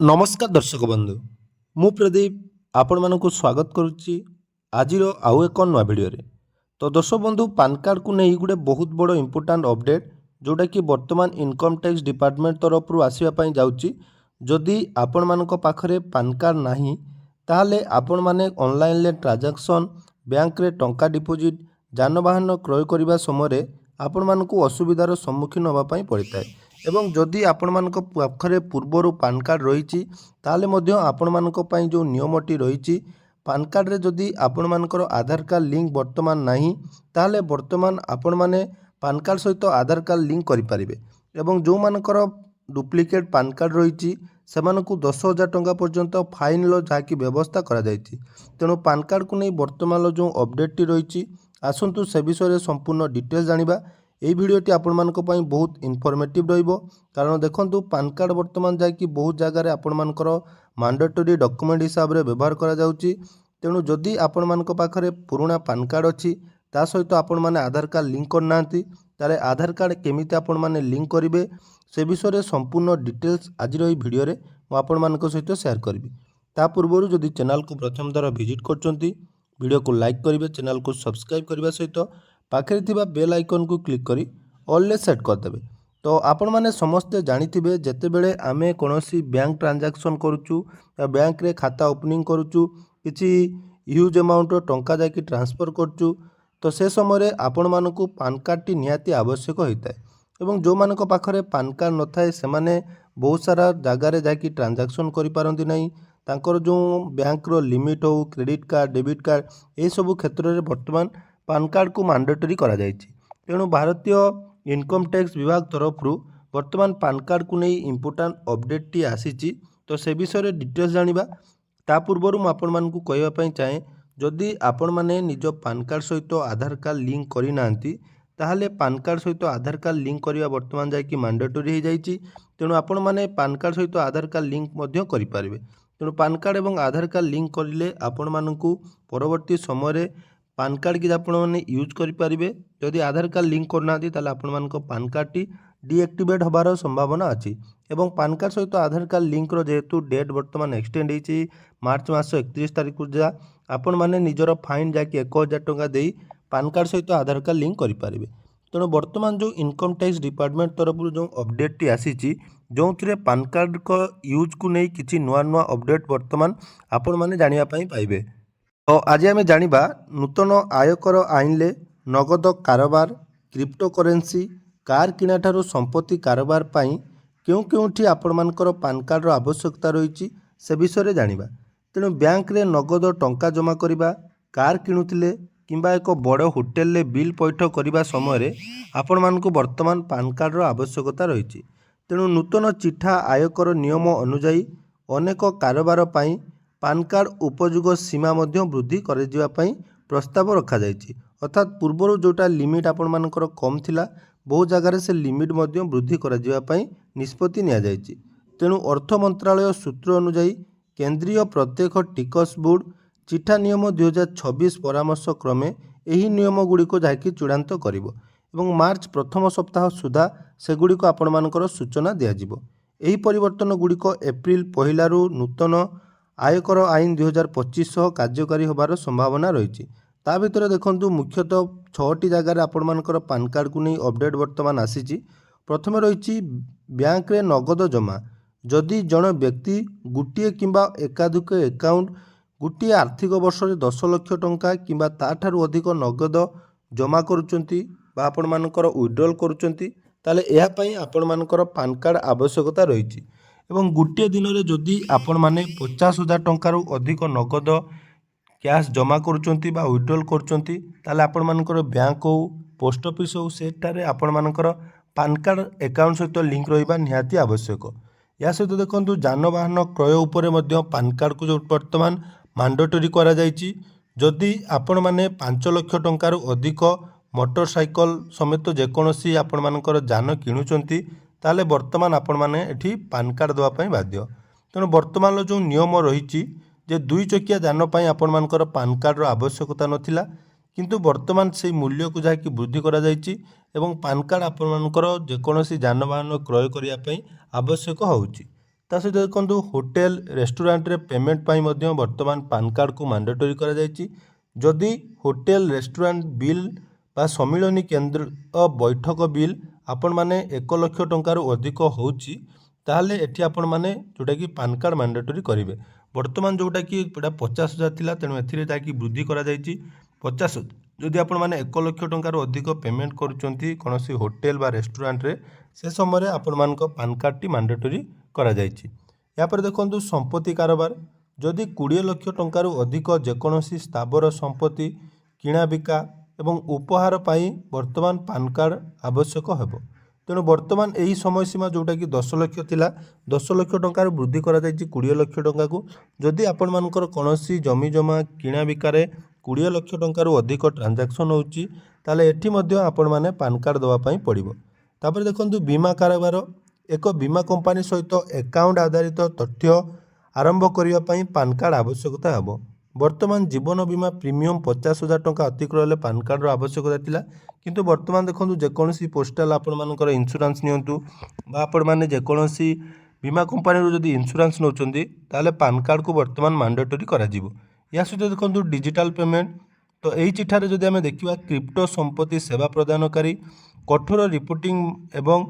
नमस्कार दर्शक बंधु मु प्रदीप आपण मानक स्वागत करुच्ची आज आउ एक नुआ भिडियो तो दर्शक बंधु पान कार्ड को नहीं गोटे बहुत बड़ इंपोर्टाट अपडेट जोटा कि वर्तमान इनकम टैक्स डिपार्टमेंट तरफ आसवाई जाऊँगी जदि आपण मानक पाखरे पान कार्ड नहीं ताहले आपण माने ऑनलाइन ट्रांजैक्शन बैंक रे टंका डिपोजिट जानवाहन क्रय करने समय आपण मानक असुविधार सम्मुखीन होगापाई पड़ता है एवं जदि आपण मानक पाखरे पूर्वर पान कार्ड रही ताले मध्य आपण मानक पई जो नियमटी रही पान कार्ड रे जदि आपण मानकर आधार कार्ड लिंक वर्तमान नहीं ताले वर्तमान आपण माने पान कार्ड सहित आधार कार्ड लिंक करें एवं जो मानकर डुप्लिकेट पान कार्ड रही से 10,000 टंका पर्यंत फाइन जहाँकि व्यवस्था करा जायछि। तेणु पान कार्ड को नहीं वर्तमान जो अपडेट रही आसतु से विषय संपूर्ण डिटेल्स जानिबा। এই ভিডিওটি ଆପଣମାନଙ୍କ ପାଇଁ ବହୁତ ଇନଫର୍ମେଟିଭ୍ ରହିବ କାରଣ ଦେଖନ୍ତୁ ପାନ୍ କାର୍ଡ଼ ବର୍ତ୍ତମାନ ଯାଇକି ବହୁତ ଜାଗାରେ ଆପଣମାନଙ୍କର ମାଣ୍ଡାଟୋରି ଡକ୍ୟୁମେଣ୍ଟ ହିସାବରେ ବ୍ୟବହାର କରାଯାଉଛି। ତେଣୁ ଯଦି ଆପଣମାନଙ୍କ ପାଖରେ ପୁରୁଣା ପାନ୍ କାର୍ଡ଼ ଅଛି ତା ସହିତ ଆପଣମାନେ ଆଧାର କାର୍ଡ଼ ଲିଙ୍କ କରିନାହାନ୍ତି ତାହେଲେ ଆଧାର କାର୍ଡ଼ କେମିତି ଆପଣମାନେ ଲିଙ୍କ କରିବେ ସେ ବିଷୟରେ ସମ୍ପୂର୍ଣ୍ଣ ଡିଟେଲ୍ସ ଆଜିର ଏହି ଭିଡ଼ିଓରେ ମୁଁ ଆପଣମାନଙ୍କ ସହିତ ସେୟାର କରିବି। ତା ପୂର୍ବରୁ ଯଦି ଚ୍ୟାନେଲକୁ ପ୍ରଥମ ଥର ଭିଜିଟ୍ କରୁଛନ୍ତି ଭିଡ଼ିଓକୁ ଲାଇକ୍ କରିବେ, ଚ୍ୟାନେଲକୁ ସବସ୍କ୍ରାଇବ୍ କରିବା ସହିତ पाखे थिबा बेल आइकन को क्लिक करी ऑल सेट करदेवे। तो आपण मैंने समस्ते जानिथिबे जेतेबेले आमे कोनोसी बैंक ट्रांजैक्शन करूचु या बैंक रे खाता ओपनिंग करूचु किछि ह्यूज अमाउंट टंका जाकि ट्रांसफर करूचु तो से समय आपण मानकु पान कार्ड टी निहाती आवश्यक होता है एवं जो मानक पाखरे पान कार्ड न थाए से माने बहुत सारा जगार जाकि ट्रांजैक्शन करि पारंती नहीं तांकर जो बैंक रो लिमिट हो क्रेडिट कार्ड डेबिट कार्ड ए सब क्षेत्र में वर्तमान पान कार्ड को मैंडेटरी करा जायछि। तेणु भारतीय इनकम टैक्स विभाग तरफ वर्तमान पान कार्ड को नहीं इंपोर्टाट अपडेट टी आसीछि तो से विषय डिटेल्स जानिबा। ता पूर्व मु आपण मानकु कहबा पई चाहे जदि आपण माने निज पान कार्ड सहित आधार कार्ड लिंक करि नांती ताहले पान कार्ड सहित आधार कार्ड लिंक करिया वर्तमान जाय कि मैंडेटरी हो जायछि। तेणु आपण माने पान कार्ड सहित आधार कार्ड लिंक मध्य करि पारिबे। तेणु पान कार्ड एवं आधार कार्ड लिंक करिले आपण मानकु परवर्ती समय पान कार्ड की आपने यूज करें। जदि आधार कार्ड लिंक करना ताले आपण मानक पान कार्ड टी डीएक्टिवेट होबार संभावना अच्छी एवं पान कार्ड सहित आधार कार्ड लिंक जेहेतु डेट वर्तमान एक्सटेंड होती मार्च मास 31 तारीख को जा आपण मैंने निजर फाइन जैकि 1,000 टंका दे पान कार्ड सहित आधार कार्ड लिंक करें। तेणु वर्तमान जो इनकम टैक्स डिपार्टमेंट तरफ जो अपडेट टी आसी जो पान कार्ड को यूज को नहीं किसी नुआ नुआ अपडेट वर्तमान आपण मैंने जानापी पाइबे। तो आज आम जानिबा नूतन आयकर आईन ले नगद कारोबार क्रिप्टो करेन्सी कार किना ठारू संपत्ति कारोबार पाई क्यों क्योंठी आपण मानकर पान कार्ड रो आवश्यकता रही से विषय जानिबा। तेणु बैंक रे नगद टंका जमा करिबा कार किणुथिले किंबा एक बड़ होटेल ले बिल पैठ करने समय आपण मानकु वर्तमान पान कार्ड रो आवश्यकता रही। तेणु नूतन चिठा आयकर नियम अनुजाई अनेक कारोबार पाई पान कार्ड उपयोग सीमा मध्य वृद्धि कर प्रस्ताव रखा जायछि। अर्थात पूर्वर जोटा लिमिट आपण मानकर कम थिला बहुत जगार से लिमिट मध्य वृद्धि कर निष्पत्ति निया जायछि। तेणु अर्थ मंत्रालय सूत्र अनुजाई केंद्रीय प्रत्यक्ष टिकस बोर्ड चिठा नियम 2026 परामर्श क्रमे यही नियम गुड़िक जहाँकि चूड़ांत करिवो एवं मार्च प्रथम सप्ताह सुधा सेगुड़िक आपण मानकर सूचना दियाजिवो। एही परिवर्तन गुड़िक एप्रिल 1 रु नूतन आयकर आईन 2025 सह कार्यकारी होबार संभावना रही। ता भितर देखंतु मुख्यतः 6टी जगार आपण मानकर पान कार्ड को नहीं अपडेट वर्तमान आसी। प्रथम रही बैंक रे नगद जमा जदि जन व्यक्ति गोटे किंबा एकाधिक एकाउंट गोटे आर्थिक वर्ष में 10 लाख टंका किंबा ताठारू अधिक नगद जमा करुचंती बा आपण मानकर विड्रॉल करुचंती ताले एहा पई आपण मानकर पान कार्ड आवश्यकता रही। एवं गोटे दिन में जदि आपण माने 50,000 टंकार अधिक नगद कैश जमा करुचंती बा विड्रॉल करुचंती ताले आपण मानकर बैंक हो पोस्ट ऑफिस हो सेटारे आपण मानकर पान कार्ड अकाउंट सहित लिंक रहिबा निहाती आवश्यक। या सहित देखंतु जानवाहन क्रय उपरे मध्य पान कार्ड को जो वर्तमान मैंडेटरी करा जायछि। जदि आपण माने 5 लाख टंकार अधिक मोटरसाइकल समेत जेकोसी आपण मानकर जान किणुचंती ताले वर्तमान आपण माने एठी पान कार्ड देवा पई बाध्य। तेणु वर्तमान जो नियम रही जे 2 चकिया जान पई आपण मानकर पान कार्ड रो आवश्यकता नथिला किंतु वर्तमान से मूल्य को जहाँकि वृद्धि करा जायछि एवं पान कार्ड आपण मानकर जेकोसी जानवाहन क्रय करिया पई आवश्यक होउछि। ता सहित देखो होटेल रेस्टोरेंट पेमेंट पाई मध्य वर्तमान पान कार्ड को मैंडेटरी करा जायछि। जदि होटेल रेस्टोरेंट बिल बा सम्मिलनी केन्द्र बैठक बिल आपण माने 1 लाख टंकार अधिक होउछि ताहले एठी आपण माने जोटा कि पान कार्ड मैंडेटरी करेंगे। वर्तमान जोटा कि 50,000 थिला तेणु एथिरे ताकि वृद्धि करा जायछि 50। जदि आपण माने 1 लाख टंकार अधिक पेमेंट करूचंती कोनोसी होटेल बा रेस्टोरेंट रे से समय रे आपण मानको पान कार्ड टी मैंडेटरी करा जायछि। या पर देखंतु संपत्ति कारोबार जदि 20 लाख टंकार अधिक जेकोसी स्थावर संपत्ति किणा बिका एवं उपहार पाई वर्तमान पान कार्ड आवश्यक हेबो। तेणु वर्तमान यही समय सीमा जोटा कि 10 लाख थिला 10 लाख टंकार वृद्धि करा जायछि 20 लाख टंका को। जदि आपण मानकर कोनोसी जमी जमा किणा बिकारे 20 लाख टंकार अधिक ट्रांजैक्शन होउछि ताले एठी मध्य आपण माने पान कार्ड दवा पई पड़िबो। तापर देखंतु बीमा कारोबार एक बीमा कंपनी सहित अकाउंट आधारित तथ्य आरंभ करिया पई पान कार्ड आवश्यकता हेबो। वर्तमान जीवन बीमा प्रीमियम 50,000 टंका अतिक्रम हेले पान कार्ड आवश्यकता थिला किंतु वर्तमान देखंतु जेकोसी पोस्टाल आपण मानकर इंश्योरेंस नियंतु बा आपण माने जेकोसी बीमा कंपनी रो जदि इंश्योरेंस नउचंदी ताले पान कार्ड को वर्तमान मैंडेटरी करा जिवो। या सहित देखंतु डिजिटल पेमेंट तो एही चिठारे जदि आमे देखिबा क्रिप्टो संपत्ति सेवा प्रदानकारी कठोर रिपोर्टिंग एवं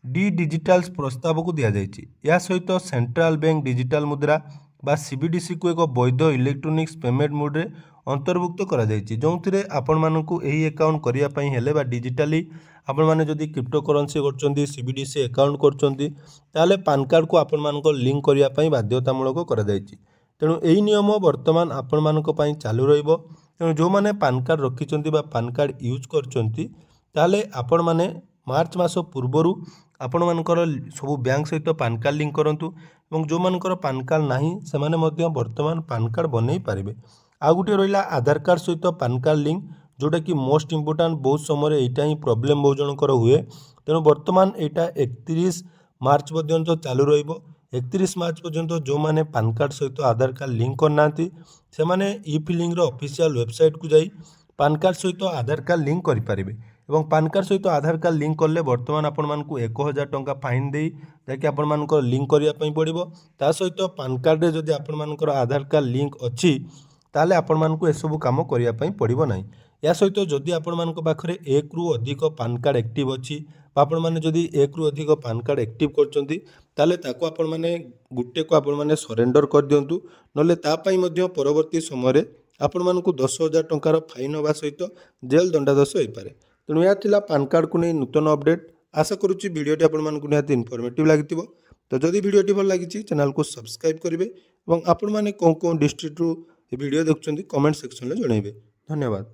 डी डिजिटल प्रस्ताव को दिया जायछि। या सहित सेंट्रल बैंक डिजिटल मुद्रा बा सीबीडीसी को एक वैध इलेक्ट्रोनिक्स पेमेंट मोड रे अंतर्भुक्त करा जायछि जोंथिरे आपण मानकु एही अकाउंट करिया पई हेले बा डिजिटली आपण माने जदि क्रिप्टो करेंसी करचंदी सीबीडीसी अकाउंट करचंदी ताले पान कार्ड को आपण मानको लिंक करिया पई बाध्यतामूलक करा जायछि। तेणु एही नियम वर्तमान आपण मानको पई चालू रहइबो। तेणु जो माने पान कार्ड रखिचंदी बा पान कार्ड यूज करचंती ताले आपण माने मार्च मास पूर्वरु आपण मानकर सब बैंक सहित पान कार्ड लिंक करंतु एवं जो मानकर पान कार्ड नाही से माने मध्य वर्तमान पान कार्ड बनै पारिबे। आ गुटे रहिला आधार कार्ड सहित पान कार्ड लिंक जोटा कि मोस्ट इंपोर्टेंट बहुत समय एटा ही प्रॉब्लम बहुत जनकर हुए। तेणु वर्तमान एटा 31 मार्च पर्यंत चालू रहिबो। 31 मार्च पर्यंत जो माने पान कार्ड सहित आधार कार्ड लिंक करनांती से माने ई फिलिंग रो ऑफिशियल वेबसाइट को जाई पान कार्ड सहित आधार कार्ड लिंक करि पारिबे एवं पान कार्ड सहित आधार कार्ड लिंक करले वर्तमान आपण मानकु 1000 टंका फाइन देई जाकि आपण मानकर लिंक करिया पई पड़िबो। ता सहित पान कार्ड रे जदि आपण मानकर आधार कार्ड लिंक अछि ताले आपण मानकु ए सब काम करिया पई पड़िबो नाही। या सहित जदि आपण मानक पाखरे 1 रु अधिक पान कार्ड एक्टिव अछि बा आपण माने जदि 1 रु अधिक पान कार्ड एक्टिव करचंती ताले ताको आपण माने गुटे को आपण माने सरेंडर कर दियंतु नले ता पई मध्य परवर्ती समय रे आपण मानकु 10,000 टंकार फाइन होबा सहित जेल दंडादेश होई पारे। तेणु यह थिला पान कार्ड को नहीं नूतन अपडेट। आशा करुच्ची भिडियोटी आपण मानकु निहाती इनफॉर्मेटिव लागिथिबो। तो जदि भिडियोटी भल लागिछि चैनल को सब्सक्राइब करिवे एवं आपण माने कोन कोन डिस्ट्रिक्ट रु भिडियो देखुछंती कमेंट सेक्शन रे जणाइबे। धन्यवाद।